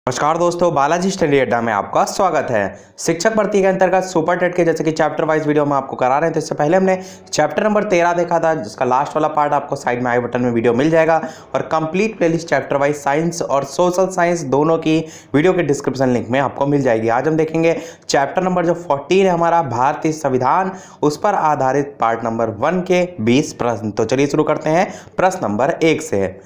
नमस्कार दोस्तों, बालाजी स्टडी अड्डा में आपका स्वागत है। शिक्षक भर्ती के अंतर्गत सुपर टेट के जैसे कि चैप्टर वाइज वीडियो में आपको करा रहे हैं। तो इससे पहले हमने चैप्टर नंबर 13 देखा था, जिसका लास्ट वाला पार्ट आपको साइड में आई बटन में वीडियो मिल जाएगा। और complete playlist chapter wise science और सोशल साइंस दोनों की वीडियो के डिस्क्रिप्शन लिंक में आपको मिल जाएगी। आज हम देखेंगे चैप्टर नंबर जो 14 है हमारा, भारतीय संविधान, उस पर आधारित पार्ट नंबर 1 के 20 प्रश्न। तो चलिए शुरू करते हैं प्रश्न नंबर 1 से।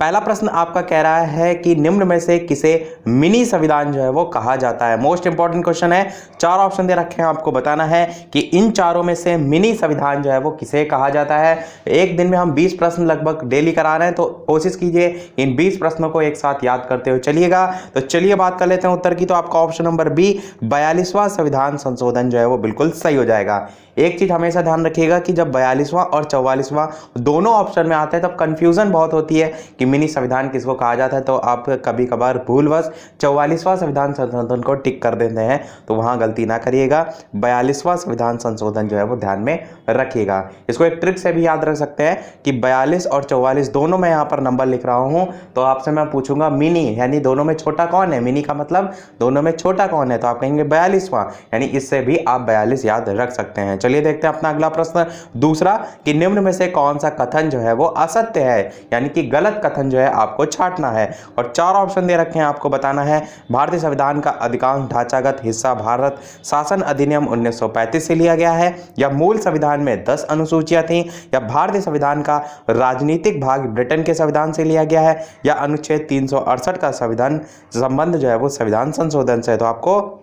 पहला प्रश्न आपका कह रहा है कि निम्न में से किसे मिनी संविधान जो है वो कहा जाता है। मोस्ट इंपॉर्टेंट क्वेश्चन है। 4 ऑप्शन दे रखे हैं, आपको बताना है कि इन चारों में से मिनी संविधान जो है वो किसे कहा जाता है। एक दिन में हम 20 प्रश्न लगभग डेली करा रहे हैं, तो कोशिश कीजिए इन 20 प्रश्नों को एक साथ याद करते हुए चलिएगा। तो चलिए बात कर लेते हैं उत्तर की। तो आपका ऑप्शन नंबर बी 42वां संविधान संशोधन जो है वो बिल्कुल सही हो जाएगा। एक चीज हमेशा ध्यान रखिएगा कि जब 42वां और 44वां दोनों ऑप्शन में आते हैं तब कंफ्यूजन बहुत होती है कि मिनी संविधान किसको कहा जाता है। तो आप कभी कभार भूलवश 44वां संविधान संशोधन को टिक कर देते हैं, तो वहां गलती ना करिएगा। 42वां संविधान संशोधन जो है वो ध्यान में रखिएगा। इसको एक ट्रिक से भी याद रख सकते हैं कि 42 और 44 दोनों में यहाँ पर नंबर लिख रहा हूँ, तो आपसे मैं पूछूंगा मिनी यानी दोनों में छोटा कौन है। मिनी का मतलब दोनों में छोटा कौन है, तो आप कहेंगे 42वां, यानी इससे भी आप 42 याद रख सकते हैं। चलिए देखते हैं अपना अगला प्रश्न दूसरा, कि निम्न में से कौन सा कथन जो है वो असत्य है, यानी कि गलत कथन जो है आपको छांटना है। और 4 ऑप्शन दे रखे हैं, आपको बताना है भारतीय संविधान का अधिकांश ढांचागत हिस्सा भारत शासन अधिनियम 1935 से लिया गया है, या मूल संविधान में 10 अनुसूचियां थी, या भारतीय संविधान का राजनीतिक भाग ब्रिटेन के संविधान से लिया गया है, या अनुच्छेद 368 का संविधान संबंध जो है वो संविधान संशोधन से। तो आपको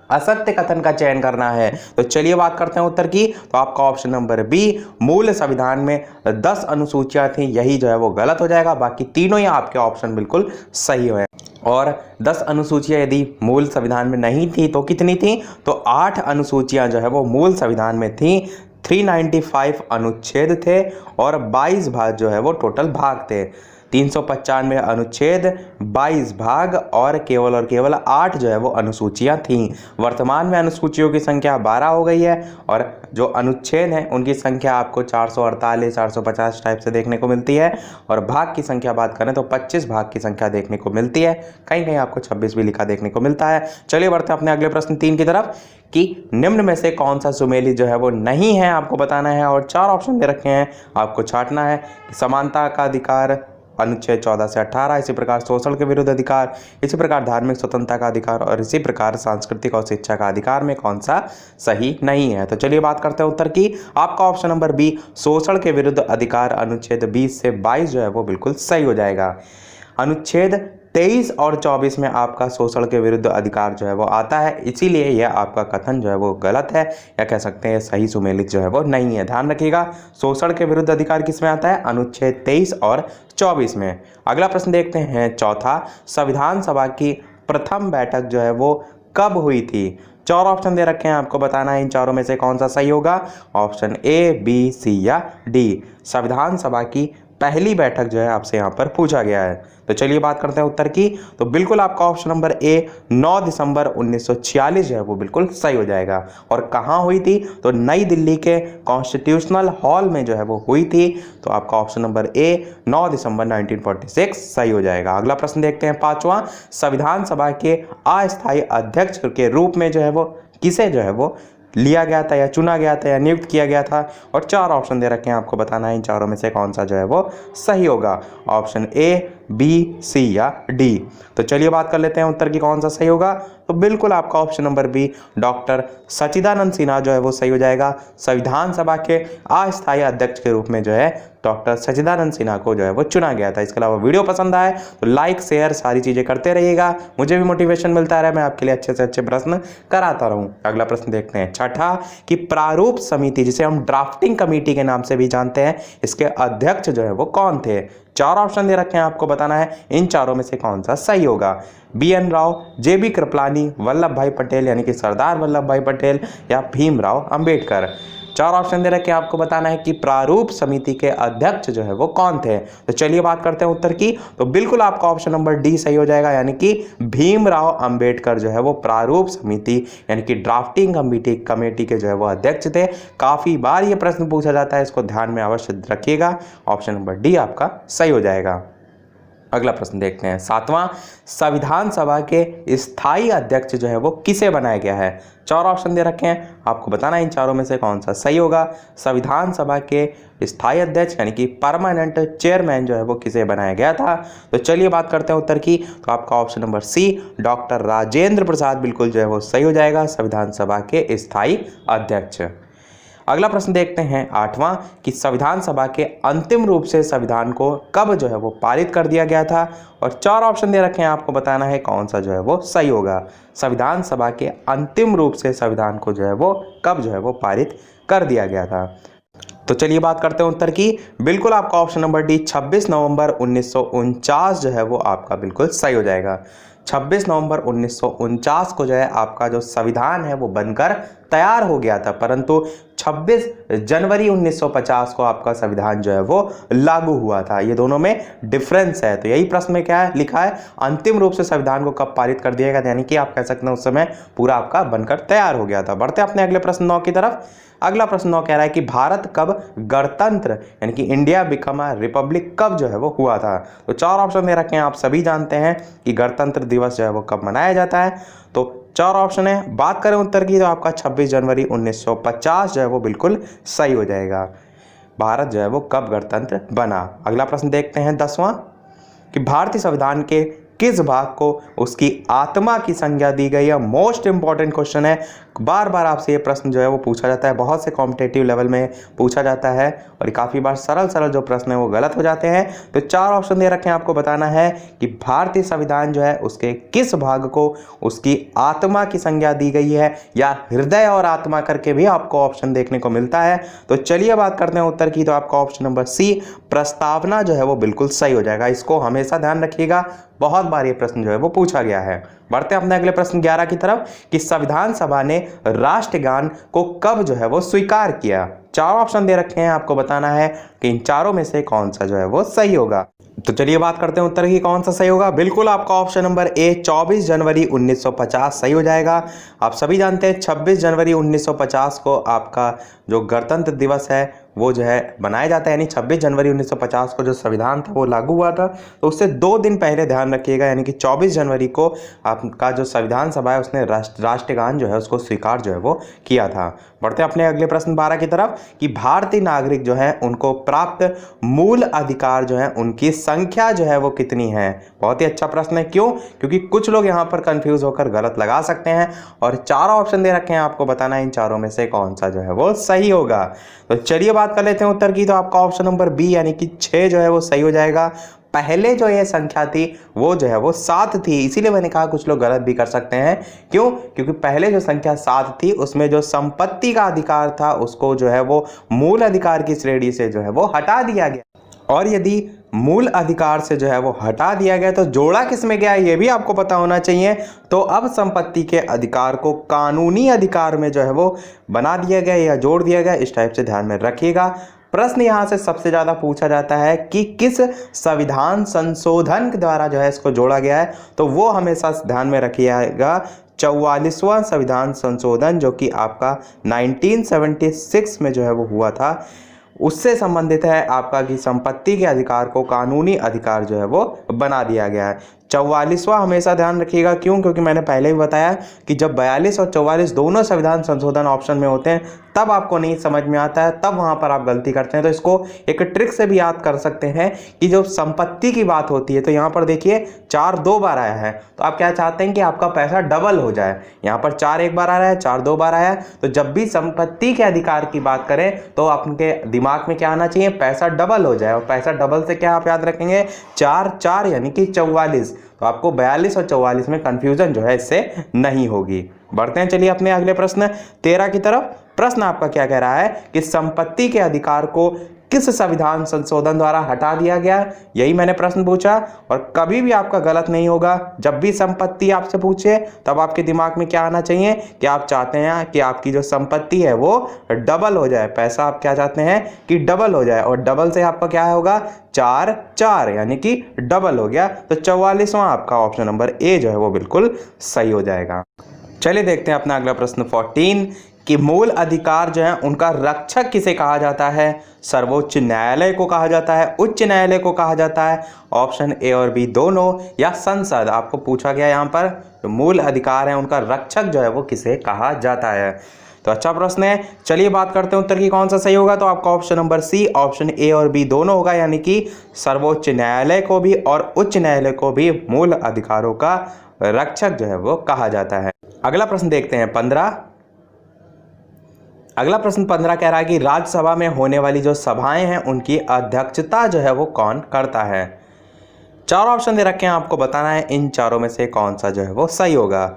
असत्य कथन का चयन करना है। तो चलिए बात करते हैं उत्तर की। तो आपका ऑप्शन नंबर बी मूल संविधान में 10 अनुसूचियां थी, यही जो है वो गलत हो जाएगा। बाकी तीनों ही आपके ऑप्शन बिल्कुल सही हुए। और 10 अनुसूचियां यदि मूल संविधान में नहीं थी तो कितनी थी, तो 8 अनुसूचियां जो है वो मूल संविधान में थी। 395 अनुच्छेद थे और 22 भाग जो है वो टोटल भाग थे। 395 अनुच्छेद, 22 भाग और केवल 8 जो है वो अनुसूचियां थीं। वर्तमान में अनुसूचियों की संख्या 12 हो गई है, और जो अनुच्छेद हैं उनकी संख्या आपको 448, 450 टाइप से देखने को मिलती है। और भाग की संख्या बात करें तो 25 भाग की संख्या देखने को मिलती है। कहीं कहीं आपको 26 भी लिखा देखने को मिलता है। चलिए बढ़ते हैं अपने अगले प्रश्न 3 की तरफ, कि निम्न में से कौन सा सुमेलित जो है वो नहीं है, आपको बताना है। और 4 ऑप्शन दे रखे हैं, आपको छांटना है। समानता का अधिकार अनुच्छेद 14 से 18, इसी प्रकार शोषण के विरुद्ध अधिकार, इसी प्रकार धार्मिक स्वतंत्रता का अधिकार, और इसी प्रकार सांस्कृतिक और शिक्षा का अधिकार में कौन सा सही नहीं है। तो चलिए बात करते हैं उत्तर की। आपका ऑप्शन नंबर बी शोषण के विरुद्ध अधिकार अनुच्छेद 20 से 22 जो है वो बिल्कुल सही हो जाएगा। अनुच्छेद 23 और 24 में आपका शोषण के विरुद्ध अधिकार जो है वो आता है, इसीलिए यह आपका कथन जो है वो गलत है, या कह सकते हैं सही सुमेलित जो है वो नहीं है। ध्यान रखिएगा, शोषण के विरुद्ध अधिकार किस में आता है, अनुच्छेद 23 और 24 में। अगला प्रश्न देखते हैं चौथा, संविधान सभा की प्रथम बैठक जो है वो कब हुई थी। 4 ऑप्शन दे रखे हैं, आपको बताना है इन चारों में से कौन सा सही होगा। ऑप्शन ए, बी, सी या डी। संविधान सभा की पहली बैठक जो है आपसे यहाँ पर पूछा गया है। तो चलिए बात करते हैं उत्तर की। तो बिल्कुल आपका ऑप्शन नंबर ए 9 दिसंबर 1946 जो है वो बिल्कुल सही हो जाएगा। और कहाँ हुई थी, तो नई दिल्ली के कॉन्स्टिट्यूशनल हॉल में जो है वो हुई थी। तो आपका ऑप्शन नंबर ए 9 दिसंबर 1946 सही हो जाएगा। अगला प्रश्न देखते हैं 5वां, संविधान सभा के अस्थायी अध्यक्ष के रूप में जो है वो किसे जो है वो लिया गया था, या चुना गया था, या नियुक्त किया गया था। और 4 ऑप्शन दे रखे हैं, आपको बताना है इन चारों में से कौन सा जो है वो सही होगा। ऑप्शन ए, बी, सी या डी। तो चलिए बात कर लेते हैं उत्तर की कौन सा सही होगा। तो बिल्कुल आपका ऑप्शन नंबर बी डॉक्टर सच्चिदानंद सिन्हा जो है वो सही हो जाएगा। संविधान सभा के अस्थायी अध्यक्ष के रूप में जो है डॉक्टर सच्चिदानंद सिन्हा को जो है वो चुना गया था। इसके अलावा वीडियो पसंद आए तो लाइक शेयर सारी चीजें करते रहिएगा, मुझे भी मोटिवेशन मिलता रहे, मैं आपके लिए अच्छे से अच्छे प्रश्न कराता रहूं। अगला प्रश्न देखते हैं छठा, कि प्रारूप समिति जिसे हम ड्राफ्टिंग कमेटी के नाम से भी जानते हैं, इसके अध्यक्ष जो है वो कौन थे। 4 ऑप्शन दे रखे हैं, आपको बताना है इन चारों में से कौन सा सही होगा। BN राव, JB कृपलानी, वल्लभ भाई पटेल यानी कि सरदार वल्लभ भाई पटेल, या भीमराव अंबेडकर। 4 ऑप्शन दे रखे हैं, आपको बताना है कि प्रारूप समिति के अध्यक्ष जो है वो कौन थे। तो चलिए बात करते हैं उत्तर की। तो बिल्कुल आपका ऑप्शन नंबर डी सही हो जाएगा, यानी कि भीमराव अंबेडकर जो है वो प्रारूप समिति यानी कि ड्राफ्टिंग कमेटी के जो है वो अध्यक्ष थे। काफी बार ये प्रश्न पूछा जाता है, इसको ध्यान में अवश्य रखिएगा। ऑप्शन नंबर डी आपका सही हो जाएगा। अगला प्रश्न देखते हैं, 7वां, संविधान सभा के स्थायी अध्यक्ष जो है वो किसे बनाया गया है। 4 ऑप्शन दे रखे हैं, आपको बताना है इन चारों में से कौन सा सही होगा। संविधान सभा के स्थायी अध्यक्ष यानी कि परमानेंट चेयरमैन जो है वो किसे बनाया गया था। तो चलिए बात करते हैं उत्तर की। तो आपका option number C doctor Rajendra Prasad बिल्कुल जो है वो सही हो जाएगा, संविधान सभा के स्थायी अध्यक्ष। अगला प्रश्न देखते हैं 8वां कि संविधान सभा के अंतिम रूप से संविधान को कब जो है वो पारित कर दिया गया था। और 4 ऑप्शन दे रखे हैं, आपको बताना है कौन सा जो है वो सही होगा। संविधान सभा के अंतिम रूप से संविधान को जो है वो कब जो है वो पारित कर दिया गया था। तो चलिए बात करते हैं उत्तर की। बिल्कुल आपका ऑप्शन नंबर डी 26 नवंबर 1949 जो है वो आपका बिल्कुल सही हो जाएगा। 26 नवंबर 1949 को जो है आपका जो संविधान है वो बनकर तैयार हो गया था, परंतु 26 जनवरी 1950 को आपका संविधान जो है वो लागू हुआ था। ये दोनों में डिफरेंस है। तो यही प्रश्न में क्या है लिखा है, अंतिम रूप से संविधान को कब पारित कर दिया गया, यानी कि आप कह सकते हैं उस समय पूरा आपका बनकर तैयार हो गया था। बढ़ते अपने अगले प्रश्न 9 की तरफ। अगला प्रश्न 9 कह रहा है कि भारत कब गणतंत्र यानी कि इंडिया बिकम अ रिपब्लिक कब जो है वो हुआ था। तो 4 ऑप्शन दे रखे हैं, आप सभी जानते हैं कि गणतंत्र दिवस जो है वो कब मनाया जाता है। तो 4 ऑप्शन है। बात करें उत्तर की तो आपका 26 जनवरी 1950 जो है वो बिल्कुल सही हो जाएगा। भारत जो है वो कब गणतंत्र बना। अगला प्रश्न देखते हैं 10वां कि भारतीय संविधान के किस भाग को उसकी आत्मा की संज्ञा दी गई है। मोस्ट इंपॉर्टेंट क्वेश्चन है, बार बार आपसे ये प्रश्न जो है वो पूछा जाता है, बहुत से कॉम्पिटेटिव लेवल में पूछा जाता है और काफ़ी बार सरल जो प्रश्न है वो गलत हो जाते हैं। तो 4 ऑप्शन दे रखे हैं, आपको बताना है कि भारतीय संविधान जो है उसके किस भाग को उसकी आत्मा की संज्ञा दी गई है, या हृदय और आत्मा करके भी आपको ऑप्शन देखने को मिलता है। तो चलिए बात करते हैं उत्तर की। तो आपका ऑप्शन नंबर सी प्रस्तावना जो है वो बिल्कुल सही हो जाएगा। इसको हमेशा ध्यान रखिएगा, बहुत बार ये प्रश्न जो है वो पूछा गया है। बढ़ते हैं अपने अगले प्रश्न 11 की तरफ कि संविधान सभा ने राष्ट्रगान को कब जो है वो स्वीकार किया। 4 ऑप्शन दे रखे हैं, आपको बताना है कि इन चारों में से कौन सा जो है वो सही होगा। तो चलिए बात करते हैं उत्तर की, कौन सा सही होगा। बिल्कुल आपका ऑप्शन नंबर ए 24 जनवरी 1950 सही हो जाएगा। आप सभी जानते हैं 26 जनवरी 1950 को आपका जो गणतंत्र दिवस है वो जो है बनाया जाता है, यानी 26 जनवरी 1950 को जो संविधान था वो लागू हुआ था। तो उससे 2 दिन पहले ध्यान रखिएगा, यानी कि 24 जनवरी को आपका जो संविधान सभा है उसने राष्ट्रगान जो है उसको स्वीकार जो है वो किया था। बढ़ते अपने अगले प्रश्न 12 की तरफ कि भारतीय नागरिक जो है उनको प्राप्त मूल अधिकार जो है उनकी संख्या जो है वो कितनी है। बहुत ही अच्छा प्रश्न है। क्यों? क्योंकि कुछ लोग यहाँ पर कंफ्यूज होकर गलत लगा सकते हैं और 4 ऑप्शन दे रखे हैं, आपको बताना है इन चारों में से कौन सा जो है वो सही होगा। तो चलिए बात कर लेते हैं उत्तर की। तो आपका ऑप्शन नंबर बी यानी कि 6 जो है वो सही हो जाएगा। पहले जो ये संख्या थी वो जो है वो 7 थी, इसीलिए मैंने कहा कुछ लोग गलत भी कर सकते हैं। क्यों? क्योंकि पहले जो संख्या 7 थी उसमें जो संपत्ति का अधिकार था उसको जो है वो मूल अधिकार की श्रेणी से जो है वो हटा दिया गया, और यदि मूल अधिकार से जो है वो हटा दिया गया तो जोड़ा किस में गया ये भी आपको पता होना चाहिए। तो अब संपत्ति के अधिकार को कानूनी अधिकार में जो है वो बना दिया गया या जोड़ दिया गया, इस टाइप से ध्यान में रखिएगा। प्रश्न यहाँ से सबसे ज़्यादा पूछा जाता है कि किस संविधान संशोधन के द्वारा जो है इसको जोड़ा गया है, तो वो हमेशा ध्यान में रखिएगा 44वां संविधान संशोधन जो कि आपका 1976 में जो है वो हुआ था, उससे संबंधित है आपका कि संपत्ति के अधिकार को कानूनी अधिकार जो है वो बना दिया गया है। 44वां हमेशा ध्यान रखिएगा। क्यों? क्योंकि मैंने पहले भी बताया कि जब 42 और 44 दोनों संविधान संशोधन ऑप्शन में होते हैं तब आपको नहीं समझ में आता है, तब वहां पर आप गलती करते हैं। तो इसको एक ट्रिक से भी याद कर सकते हैं कि जब संपत्ति की बात होती है तो यहाँ पर देखिए 4 2 बार आया है, तो आप क्या चाहते हैं कि आपका पैसा डबल हो जाए। यहाँ पर 4 1 बार आ रहा है, 4 2 बार आया है, तो जब भी संपत्ति के अधिकार की बात करें तो आपके दिमाग में क्या आना चाहिए, पैसा डबल हो जाए। और पैसा डबल से क्या आप याद रखेंगे, 4 4 यानी कि 44। तो आपको 42 और 44 में कंफ्यूजन जो है इससे नहीं होगी। बढ़ते हैं चलिए अपने अगले प्रश्न 13 की तरफ। प्रश्न आपका क्या कह रहा है कि संपत्ति के अधिकार को किस संविधान संशोधन द्वारा हटा दिया गया, यही मैंने प्रश्न पूछा। और कभी भी आपका गलत नहीं होगा, जब भी संपत्ति आपसे पूछे तब आपके दिमाग में क्या आना चाहिए कि आप चाहते हैं कि आपकी जो संपत्ति है वो डबल हो जाए, पैसा आप क्या चाहते हैं कि डबल हो जाए, और डबल से आपका क्या होगा 4 4 यानी कि डबल हो गया। तो 44वां आपका ऑप्शन नंबर ए जो है वो बिल्कुल सही हो जाएगा। चलिए देखते हैं अपना अगला प्रश्न 14 कि मूल अधिकार जो है उनका रक्षक किसे कहा जाता है? सर्वोच्च न्यायालय को कहा जाता है, उच्च न्यायालय को कहा जाता है? ऑप्शन ए और बी दोनों, या संसद? आपको पूछा गया यहाँ पर जो मूल अधिकार है उनका रक्षक जो है वो किसे कहा जाता है। तो अच्छा प्रश्न है। चलिए बात करते हैं उत्तर की कौन सा सही होगा। तो आपका option number C, option A और बी दोनों होगा, यानी कि सर्वोच्च न्यायालय को भी और उच्च न्यायालय को भी मूल अधिकारों का रक्षक जो है वो कहा जाता है। अगला प्रश्न देखते हैं 15। अगला प्रश्न 15 कह रहा है कि राज्यसभा में होने वाली जो सभाएं हैं उनकी अध्यक्षता जो है वो कौन करता है? चार ऑप्शन दे रखे हैं, आपको बताना है इन चारों में से कौन सा जो है वो सही होगा।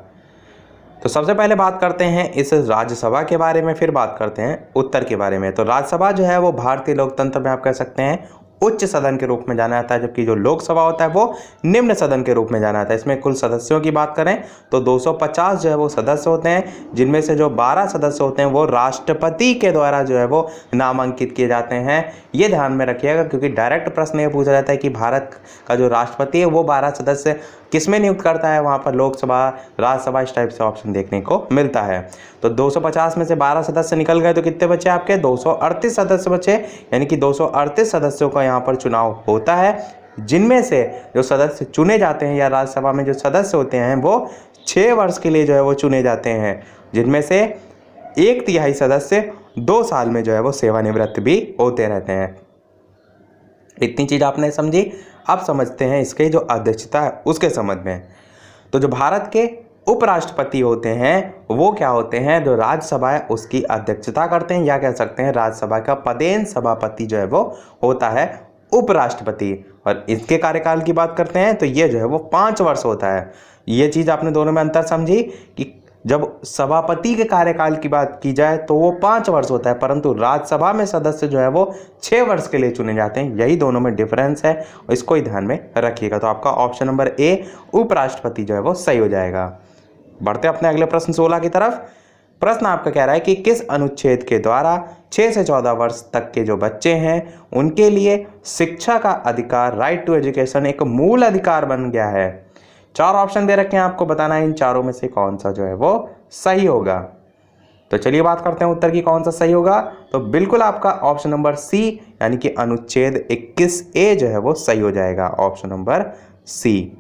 तो सबसे पहले बात करते हैं इस राज्यसभा के बारे में, फिर बात करते हैं उत्तर के बारे में। तो राज्यसभा जो है वो भारतीय लोकतंत्र में आप कह सकते हैं उच्च सदन के रूप में जाना जाता है, जबकि जो लोकसभा होता है वो निम्न सदन के रूप में जाना जाता है। इसमें कुल सदस्यों की बात करें तो 250 जो है वो सदस्य होते हैं, जिनमें से जो 12 सदस्य होते हैं वो राष्ट्रपति के द्वारा जो है वो नामांकित किए जाते हैं। ये ध्यान में रखिएगा, क्योंकि डायरेक्ट प्रश्न ये पूछा जाता है कि भारत का जो राष्ट्रपति है वो 12 सदस्य किसमें नियुक्त करता है। वहाँ पर लोकसभा, राज्यसभा, इस टाइप से ऑप्शन देखने को मिलता है। तो 250 में से 12 सदस्य निकल गए तो कितने बचे आपके? 238 सदस्य बचे, यानी कि 238 सदस्यों का यहाँ पर चुनाव होता है, जिनमें से जो सदस्य चुने जाते हैं या राज्यसभा में जो सदस्य होते हैं वो 6 वर्ष के लिए जो है वो चुने जाते हैं, जिनमें से 1/3 सदस्य 2 साल में जो है वो सेवानिवृत्त भी होते रहते हैं। इतनी चीज आपने समझी। अब समझते हैं इसके जो अध्यक्षता है उसके संबंध में। तो जो भारत के उपराष्ट्रपति होते हैं वो क्या होते हैं? जो राज्यसभा है उसकी अध्यक्षता करते हैं, या कह सकते हैं राज्यसभा का पदेन सभापति जो है वो होता है उपराष्ट्रपति। और इसके कार्यकाल की बात करते हैं तो ये जो है वो 5 वर्ष होता है। ये चीज आपने दोनों में अंतर समझी कि जब सभापति के कार्यकाल की बात की जाए तो वो 5 वर्ष होता है, परंतु राज्यसभा में सदस्य जो है वो 6 वर्ष के लिए चुने जाते हैं। यही दोनों में डिफरेंस है, इसको ही ध्यान में रखिएगा। तो आपका ऑप्शन नंबर ए, उपराष्ट्रपति जो है वो सही हो जाएगा। बढ़ते अपने अगले प्रश्न 16 की तरफ। प्रश्न आपका कह रहा है कि किस अनुच्छेद के द्वारा 6 से 14 वर्ष तक के जो बच्चे हैं उनके लिए शिक्षा का अधिकार, राइट टू एजुकेशन, एक मूल अधिकार बन गया है? 4 ऑप्शन दे रखे हैं, आपको बताना है इन चारों में से कौन सा जो है वो सही होगा। तो चलिए बात करते हैं उत्तर की कौन सा सही होगा। तो बिल्कुल आपका ऑप्शन नंबर सी, यानी कि अनुच्छेद 21A जो है वो सही हो जाएगा। ऑप्शन नंबर सी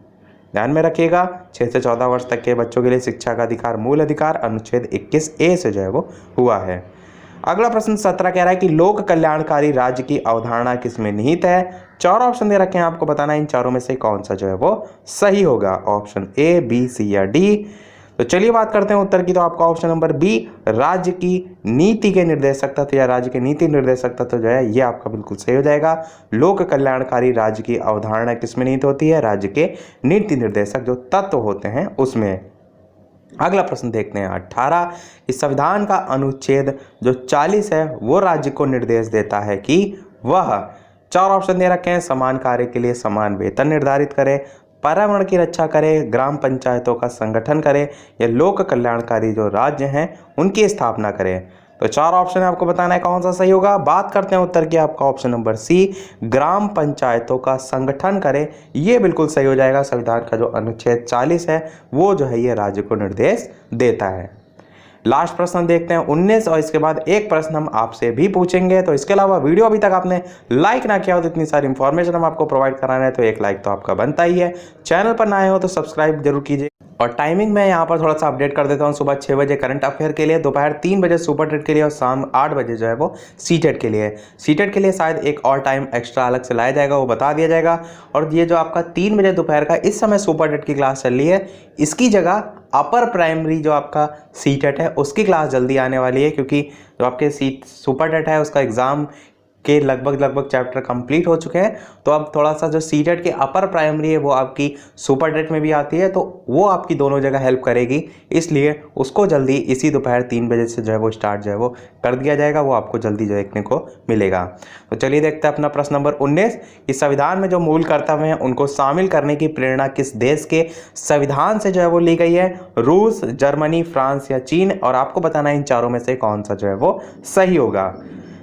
ध्यान में रखिएगा। 6 से 14 वर्ष तक के बच्चों के लिए शिक्षा का अधिकार, मूल अधिकार अनुच्छेद 21A से जो है वो हुआ है। अगला प्रश्न 17 कह रहा है कि लोक कल्याणकारी राज्य की अवधारणा किसमें निहित है? 4 ऑप्शन दे रखे हैं, आपको बताना है इन चारों में से कौन सा जो है वो सही होगा। ऑप्शन ए, बी, सी या डी। तो चलिए बात करते हैं उत्तर की। तो आपका ऑप्शन नंबर बी, राज्य की नीति के निर्देशक तत्व या राज्य के नीति निर्देशक तत्व जो है ये आपका बिल्कुल सही हो जाएगा। लोक कल्याणकारी राज्य की अवधारणा किसमें निहित होती है? राज्य के नीति निर्देशक जो तत्व होते हैं उसमें। अगला प्रश्न देखते हैं 18। इस संविधान का अनुच्छेद जो 40 है वो राज्य को निर्देश देता है कि वह, 4 ऑप्शन दे रखे हैं, समान कार्य के लिए समान वेतन निर्धारित करे, पर्यावरण की रक्षा करे, ग्राम पंचायतों का संगठन करे, या लोक कल्याणकारी जो राज्य हैं उनकी स्थापना करे। तो 4 ऑप्शन है, आपको बताना है कौन सा सही होगा। बात करते हैं उत्तर की। आपका ऑप्शन नंबर सी, ग्राम पंचायतों का संगठन करे, ये बिल्कुल सही हो जाएगा। संविधान का जो अनुच्छेद 40 है वो जो है ये राज्य को निर्देश देता है। लास्ट प्रश्न देखते हैं 19, और इसके बाद एक प्रश्न हम आपसे भी पूछेंगे। तो इसके अलावा वीडियो अभी तक आपने लाइक ना किया हो तो इतनी सारी इंफॉर्मेशन हम आपको प्रोवाइड करा रहे हैं, तो एक लाइक तो आपका बनता ही है। चैनल पर नए हो तो सब्सक्राइब जरूर कीजिए। और टाइमिंग मैं यहाँ पर थोड़ा सा अपडेट कर देता हूँ। सुबह 6 बजे करंट अफेयर के लिए, दोपहर 3 बजे सुपर टेट के लिए, और शाम 8 बजे जो है वो सीटेट के लिए। सीटेट के लिए शायद एक और टाइम एक्स्ट्रा अलग से लाया जाएगा, वो बता दिया जाएगा। और ये जो आपका 3 बजे दोपहर का इस समय सुपर टेट की क्लास चल रही है, इसकी जगह अपर प्राइमरी जो आपका सीटेट है उसकी क्लास जल्दी आने वाली है, क्योंकि जो आपके सुपर टेट है उसका एग्ज़ाम के लगभग चैप्टर कंप्लीट हो चुके हैं। तो अब थोड़ा सा जो सीटेट के अपर प्राइमरी है वो आपकी सुपर टेट में भी आती है, तो वो आपकी दोनों जगह हेल्प करेगी, इसलिए उसको जल्दी इसी दोपहर 3 बजे से जो है वो स्टार्ट जो है वो कर दिया जाएगा, वो आपको जल्दी जो देखने को मिलेगा। तो चलिए देखते हैं अपना प्रश्न नंबर 19। इस संविधान में जो मूल कर्तव्य हैं उनको शामिल करने की प्रेरणा किस देश के संविधान से जो है वो ली गई है? रूस, जर्मनी, फ्रांस या चीन? और आपको बताना है इन चारों में से कौन सा जो है वो सही होगा।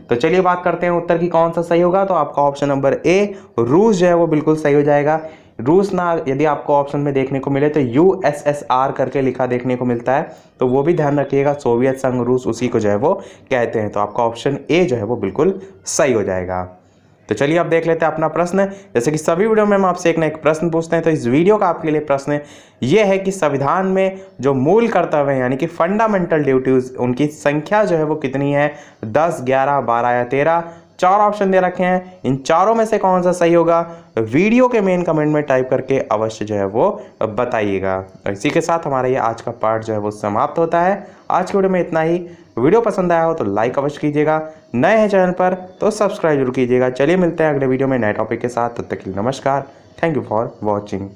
तो चलिए बात करते हैं उत्तर की कौन सा सही होगा। तो आपका ऑप्शन नंबर ए, रूस जो है वो बिल्कुल सही हो जाएगा। रूस ना यदि आपको ऑप्शन में देखने को मिले तो USSR करके लिखा देखने को मिलता है, तो वो भी ध्यान रखिएगा, सोवियत संघ रूस उसी को जो है वो कहते हैं। तो आपका ऑप्शन ए जो है वो बिल्कुल सही हो जाएगा। तो चलिए अब देख लेते हैं अपना प्रश्न। जैसे कि सभी वीडियो में हम आपसे एक ना एक प्रश्न पूछते हैं, तो इस वीडियो का आपके लिए प्रश्न ये है कि संविधान में जो मूल कर्तव्य हैं यानी कि फंडामेंटल ड्यूटीज, उनकी संख्या जो है वो कितनी है? 10, 11, 12 या 13। 4 ऑप्शन दे रखे हैं, इन चारों में से कौन सा सही होगा वीडियो के मेन कमेंट में टाइप करके अवश्य जो है वो बताइएगा। इसी के साथ हमारा ये आज का पार्ट जो है वो समाप्त होता है। आज की वीडियो में इतना ही। वीडियो पसंद आया हो तो लाइक अवश्य कीजिएगा, नए हैं चैनल पर तो सब्सक्राइब जरूर कीजिएगा। चलिए मिलते हैं अगले वीडियो में नए टॉपिक के साथ, तब तक के लिए नमस्कार। Thank you for watching.